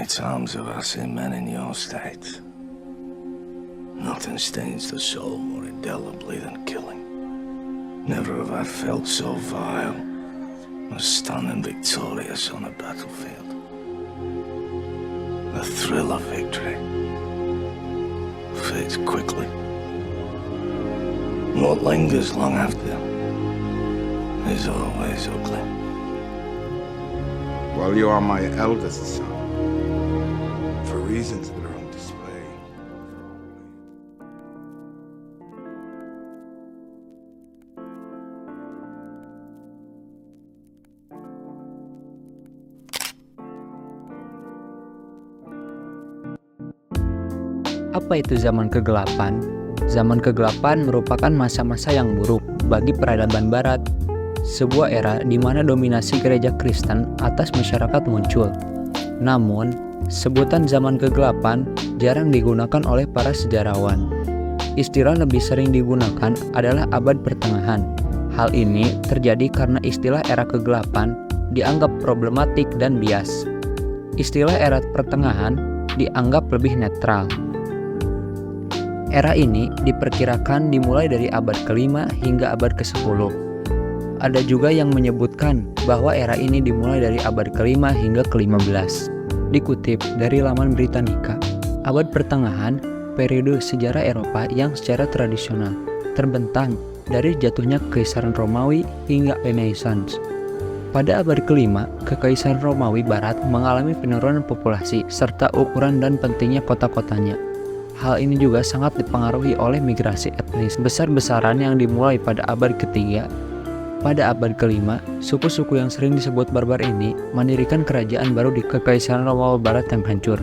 many times have I seen men in your state? Nothing stains the soul more indelibly than killing. Never have I felt so vile, or standing victorious on a battlefield. The thrill of victory fades quickly. What lingers long after is always ugly. Well, you are my eldest son, for reasons that are on display. Apa itu zaman kegelapan? Zaman kegelapan merupakan masa-masa yang buruk bagi peradaban barat. Sebuah era di mana dominasi gereja Kristen atas masyarakat muncul. Namun, sebutan zaman kegelapan jarang digunakan oleh para sejarawan. Istilah lebih sering digunakan adalah abad pertengahan. Hal ini terjadi karena istilah era kegelapan dianggap problematik dan bias. Istilah era pertengahan dianggap lebih netral. Era ini diperkirakan dimulai dari abad ke-5 hingga abad ke-10. Ada juga yang menyebutkan bahwa era ini dimulai dari abad ke-5 hingga ke-15. Dikutip dari laman Britannica, abad pertengahan periode sejarah Eropa yang secara tradisional terbentang dari jatuhnya Kekaisaran Romawi hingga Renaissance. Pada abad ke-5, Kekaisaran Romawi Barat mengalami penurunan populasi serta ukuran dan pentingnya kota-kotanya. Hal ini juga sangat dipengaruhi oleh migrasi etnis besar-besaran yang dimulai pada abad ke-3. Pada abad ke-5, suku-suku yang sering disebut barbar ini mendirikan kerajaan baru di Kekaisaran Romawi Barat yang hancur.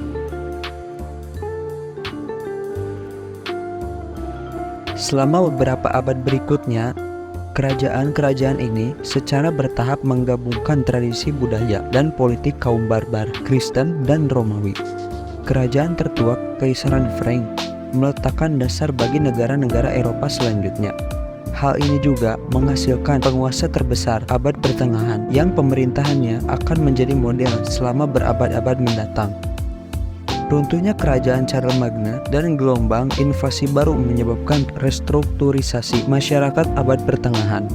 Selama beberapa abad berikutnya, kerajaan-kerajaan ini secara bertahap menggabungkan tradisi budaya dan politik kaum barbar, Kristen dan Romawi. Kerajaan tertua Kekaisaran Frank meletakkan dasar bagi negara-negara Eropa selanjutnya. Hal ini juga menghasilkan penguasa terbesar abad pertengahan yang pemerintahannya akan menjadi model selama berabad-abad mendatang. Runtuhnya kerajaan Charlemagne dan gelombang invasi baru menyebabkan restrukturisasi masyarakat abad pertengahan.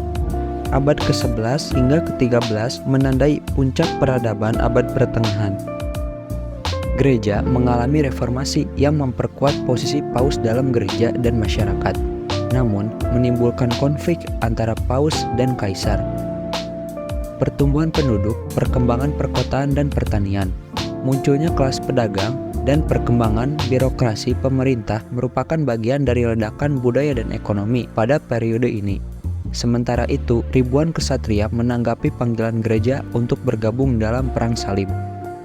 Abad ke-11 hingga ke-13 menandai puncak peradaban abad pertengahan. Gereja mengalami reformasi yang memperkuat posisi paus dalam gereja dan masyarakat, namun menimbulkan konflik antara paus dan kaisar. Pertumbuhan penduduk, perkembangan perkotaan dan pertanian, munculnya kelas pedagang, dan perkembangan birokrasi pemerintah merupakan bagian dari ledakan budaya dan ekonomi pada periode ini. Sementara itu, ribuan ksatria menanggapi panggilan gereja untuk bergabung dalam perang salib.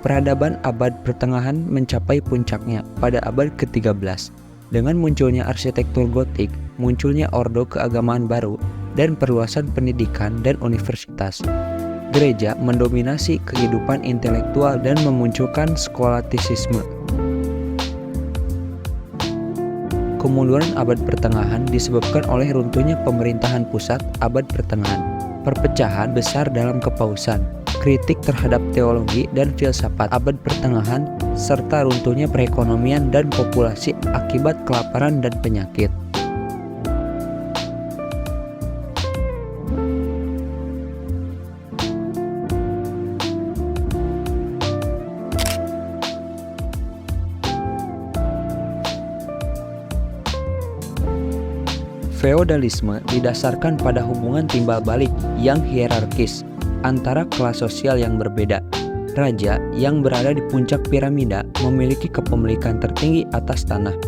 Peradaban abad pertengahan mencapai puncaknya pada abad ke-13. Dengan munculnya arsitektur gotik, munculnya ordo keagamaan baru, dan perluasan pendidikan dan universitas. Gereja mendominasi kehidupan intelektual dan memunculkan skolatisisme. Kemunduran abad pertengahan disebabkan oleh runtuhnya pemerintahan pusat abad pertengahan, perpecahan besar dalam kepausan, kritik terhadap teologi dan filsafat abad pertengahan, serta runtuhnya perekonomian dan populasi akibat kelaparan dan penyakit. Feodalisme didasarkan pada hubungan timbal balik yang hierarkis antara kelas sosial yang berbeda. Raja yang berada di puncak piramida memiliki kepemilikan tertinggi atas tanah.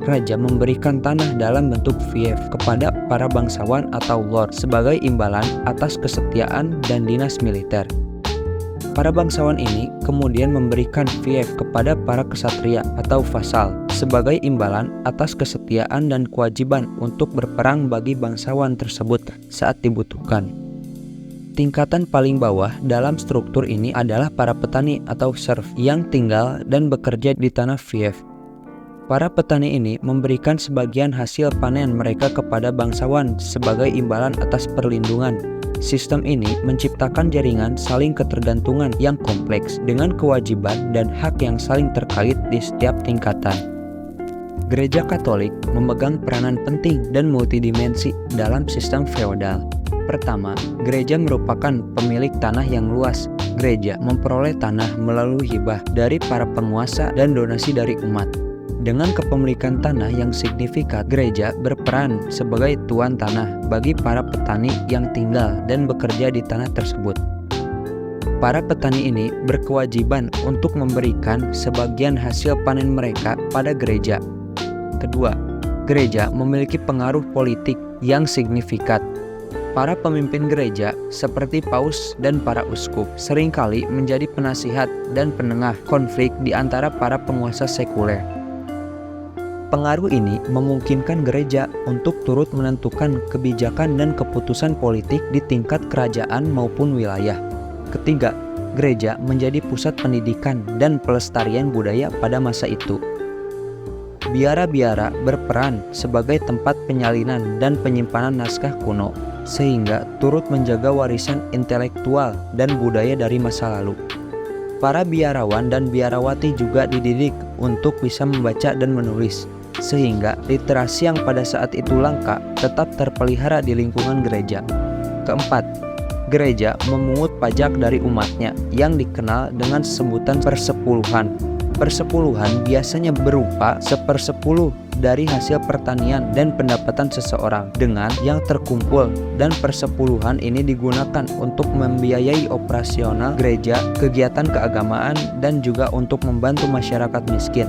Raja memberikan tanah dalam bentuk fief kepada para bangsawan atau lord sebagai imbalan atas kesetiaan dan dinas militer. Para bangsawan ini kemudian memberikan fief kepada para ksatria atau vasal sebagai imbalan atas kesetiaan dan kewajiban untuk berperang bagi bangsawan tersebut saat dibutuhkan. Tingkatan paling bawah dalam struktur ini adalah para petani atau serf yang tinggal dan bekerja di tanah fief. Para petani ini memberikan sebagian hasil panen mereka kepada bangsawan sebagai imbalan atas perlindungan, Sistem ini menciptakan jaringan saling ketergantungan yang kompleks dengan kewajiban dan hak yang saling terkait di setiap tingkatan. Gereja Katolik memegang peranan penting dan multidimensi dalam sistem feodal. Pertama, gereja merupakan pemilik tanah yang luas. Gereja memperoleh tanah melalui hibah dari para penguasa dan donasi dari umat. Dengan kepemilikan tanah yang signifikan, gereja berperan sebagai tuan tanah bagi para petani yang tinggal dan bekerja di tanah tersebut. Para petani ini berkewajiban untuk memberikan sebagian hasil panen mereka pada gereja. Kedua, gereja memiliki pengaruh politik yang signifikan. Para pemimpin gereja seperti paus dan para uskup seringkali menjadi penasihat dan penengah konflik di antara para penguasa sekuler. Pengaruh ini memungkinkan gereja untuk turut menentukan kebijakan dan keputusan politik di tingkat kerajaan maupun wilayah. Ketiga, gereja menjadi pusat pendidikan dan pelestarian budaya pada masa itu. Biara-biara berperan sebagai tempat penyalinan dan penyimpanan naskah kuno, sehingga turut menjaga warisan intelektual dan budaya dari masa lalu. Para biarawan dan biarawati juga dididik untuk bisa membaca dan menulis, sehingga literasi yang pada saat itu langka tetap terpelihara di lingkungan gereja. Keempat, gereja memungut pajak dari umatnya yang dikenal dengan sebutan persepuluhan. Persepuluhan biasanya berupa 1/10 dari hasil pertanian dan pendapatan seseorang dengan yang terkumpul, dan persepuluhan ini digunakan untuk membiayai operasional gereja, kegiatan keagamaan, dan juga untuk membantu masyarakat miskin.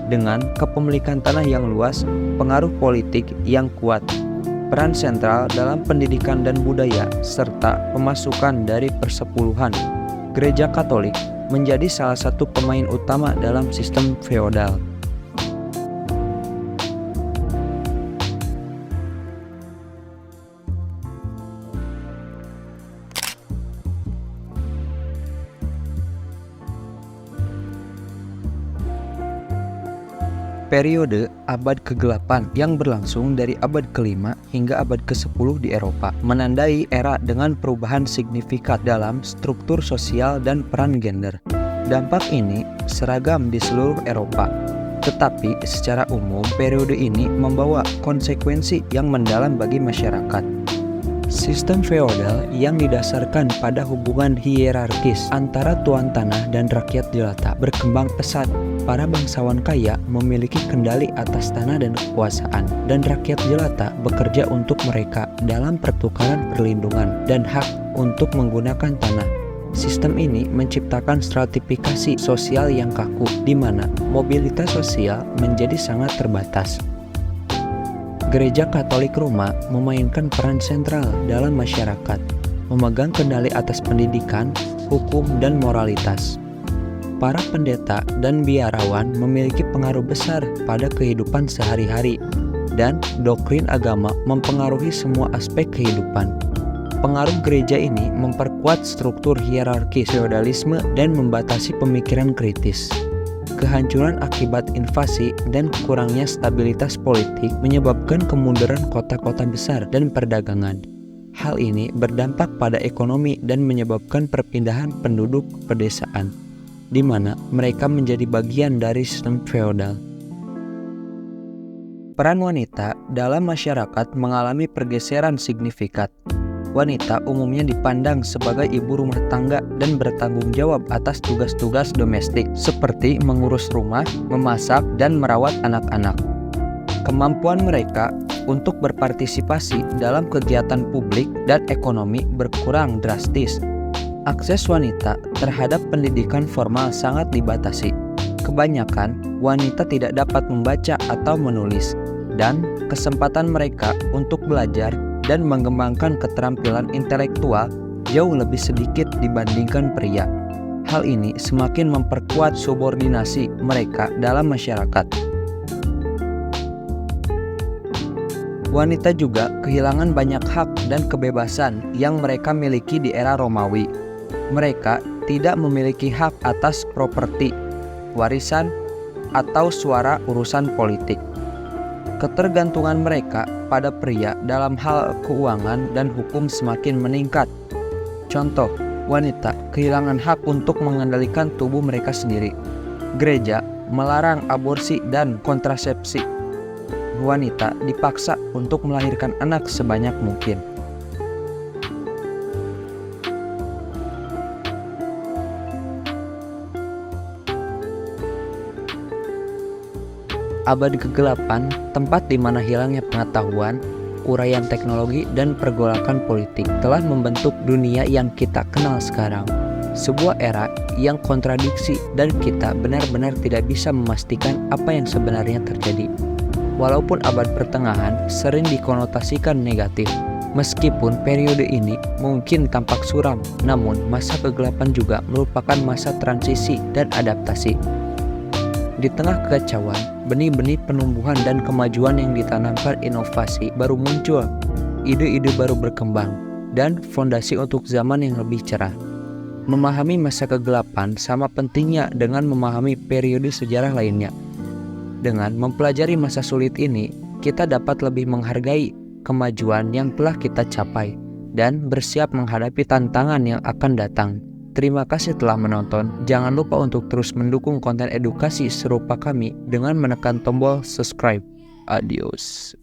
Dengan kepemilikan tanah yang luas, pengaruh politik yang kuat, peran sentral dalam pendidikan dan budaya, serta pemasukan dari persepuluhan, Gereja Katolik menjadi salah satu pemain utama dalam sistem feodal. Periode abad ke-8 yang berlangsung dari abad ke-5 hingga abad ke-10 di Eropa menandai era dengan perubahan signifikan dalam struktur sosial dan peran gender. Dampak ini seragam di seluruh Eropa, tetapi secara umum periode ini membawa konsekuensi yang mendalam bagi masyarakat. Sistem feodal yang didasarkan pada hubungan hierarkis antara tuan tanah dan rakyat jelata berkembang pesat. Para bangsawan kaya memiliki kendali atas tanah dan kekuasaan, dan rakyat jelata bekerja untuk mereka dalam pertukaran perlindungan dan hak untuk menggunakan tanah. Sistem ini menciptakan stratifikasi sosial yang kaku, di mana mobilitas sosial menjadi sangat terbatas. Gereja Katolik Roma memainkan peran sentral dalam masyarakat, memegang kendali atas pendidikan, hukum, dan moralitas. Para pendeta dan biarawan memiliki pengaruh besar pada kehidupan sehari-hari, dan doktrin agama mempengaruhi semua aspek kehidupan. Pengaruh gereja ini memperkuat struktur hierarki feodalisme dan membatasi pemikiran kritis. Kehancuran akibat invasi dan kurangnya stabilitas politik menyebabkan kemunduran kota-kota besar dan perdagangan. Hal ini berdampak pada ekonomi dan menyebabkan perpindahan penduduk ke pedesaan, di mana mereka menjadi bagian dari sistem feodal. Peran wanita dalam masyarakat mengalami pergeseran signifikan. Wanita umumnya dipandang sebagai ibu rumah tangga dan bertanggung jawab atas tugas-tugas domestik seperti mengurus rumah, memasak, dan merawat anak-anak. Kemampuan mereka untuk berpartisipasi dalam kegiatan publik dan ekonomi berkurang drastis. Akses wanita terhadap pendidikan formal sangat dibatasi. Kebanyakan wanita tidak dapat membaca atau menulis, dan kesempatan mereka untuk belajar dan mengembangkan keterampilan intelektual jauh lebih sedikit dibandingkan pria. Hal ini semakin memperkuat subordinasi mereka dalam masyarakat. Wanita juga kehilangan banyak hak dan kebebasan yang mereka miliki di era Romawi. Mereka tidak memiliki hak atas properti, warisan, atau suara urusan politik. Ketergantungan mereka pada pria dalam hal keuangan dan hukum semakin meningkat. Contoh, wanita kehilangan hak untuk mengendalikan tubuh mereka sendiri. Gereja melarang aborsi dan kontrasepsi. Wanita dipaksa untuk melahirkan anak sebanyak mungkin. Abad kegelapan, tempat di mana hilangnya pengetahuan, uraian teknologi, dan pergolakan politik telah membentuk dunia yang kita kenal sekarang. Sebuah era yang kontradiksi dan kita benar-benar tidak bisa memastikan apa yang sebenarnya terjadi. Walaupun abad pertengahan sering dikonotasikan negatif, meskipun periode ini mungkin tampak suram, namun masa kegelapan juga merupakan masa transisi dan adaptasi. Di tengah kekacauan, benih-benih penumbuhan dan kemajuan yang ditanamkan inovasi baru muncul, ide-ide baru berkembang, dan fondasi untuk zaman yang lebih cerah. Memahami masa kegelapan sama pentingnya dengan memahami periode sejarah lainnya. Dengan mempelajari masa sulit ini, kita dapat lebih menghargai kemajuan yang telah kita capai dan bersiap menghadapi tantangan yang akan datang. Terima kasih telah menonton. Jangan lupa untuk terus mendukung konten edukasi serupa kami dengan menekan tombol subscribe. Adios.